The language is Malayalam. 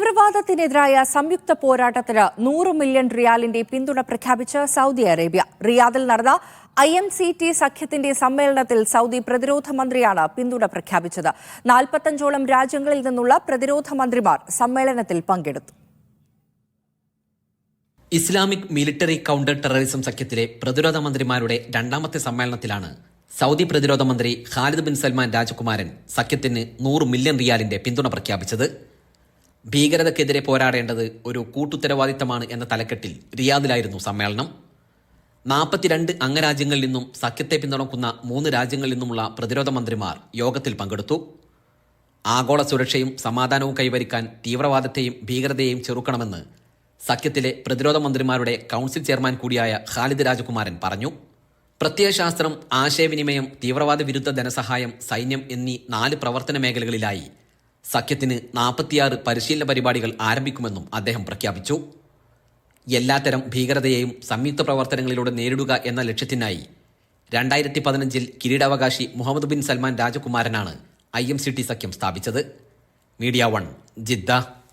തീവ്രവാദത്തിനെതിരായ സംയുക്ത പോരാട്ടത്തിന് 100 മില്യൺ റിയാലിന്റെ പിന്തുണ പ്രഖ്യാപിച്ച് സൗദി അറേബ്യ. റിയാദിൽ നടന്ന IMCT സഖ്യത്തിന്റെ സമ്മേളനത്തിൽ സൗദി പ്രതിരോധ മന്ത്രിയാണ് പിന്തുണ പ്രഖ്യാപിച്ചത്. 45ഓളം രാജ്യങ്ങളിൽ നിന്നുള്ള പ്രതിരോധ മന്ത്രിമാർ സമ്മേളനത്തിൽ പങ്കെടുത്തു. ഇസ്ലാമിക് മിലിറ്ററി കൗണ്ടർ ടെററിസം സഖ്യത്തിലെ പ്രതിരോധ മന്ത്രിമാരുടെ രണ്ടാമത്തെ സമ്മേളനത്തിലാണ് സൗദി പ്രതിരോധ മന്ത്രി ഖാലിദ് ബിൻ സൽമാൻ രാജകുമാരൻ സഖ്യത്തിന് 100 മില്യൺ റിയാലിന്റെ പിന്തുണ പ്രഖ്യാപിച്ചത്. ഭീകരതയ്ക്കെതിരെ പോരാടേണ്ടത് ഒരു കൂട്ടുത്തരവാദിത്തമാണ് എന്ന തലക്കെട്ടിൽ റിയാദിലായിരുന്നു സമ്മേളനം. 42 അംഗരാജ്യങ്ങളിൽ നിന്നും സഖ്യത്തെ പിന്തുണക്കുന്ന 3 രാജ്യങ്ങളിൽ നിന്നുമുള്ള പ്രതിരോധ മന്ത്രിമാർ യോഗത്തിൽ പങ്കെടുത്തു. ആഗോള സുരക്ഷയും സമാധാനവും കൈവരിക്കാൻ തീവ്രവാദത്തെയും ഭീകരതയെയും ചെറുക്കണമെന്ന് സഖ്യത്തിലെ പ്രതിരോധ മന്ത്രിമാരുടെ കൗൺസിൽ ചെയർമാൻ കൂടിയായ ഖാലിദ് രാജകുമാരൻ പറഞ്ഞു. പ്രത്യയശാസ്ത്രം, ആശയവിനിമയം, തീവ്രവാദ വിരുദ്ധ ധനസഹായം, സൈന്യം എന്നീ 4 പ്രവർത്തന മേഖലകളിലായി സഖ്യത്തിന് 46 പരിശീലന പരിപാടികൾ ആരംഭിക്കുമെന്നും അദ്ദേഹം പ്രഖ്യാപിച്ചു. എല്ലാത്തരം ഭീകരതയെയും സംയുക്ത പ്രവർത്തനങ്ങളിലൂടെ നേരിടുക എന്ന ലക്ഷ്യത്തിനായി 2015 കിരീടാവകാശി മുഹമ്മദ് ബിൻ സൽമാൻ രാജകുമാരനാണ് IMCT സഖ്യം സ്ഥാപിച്ചത്. Media 1, Jeddah.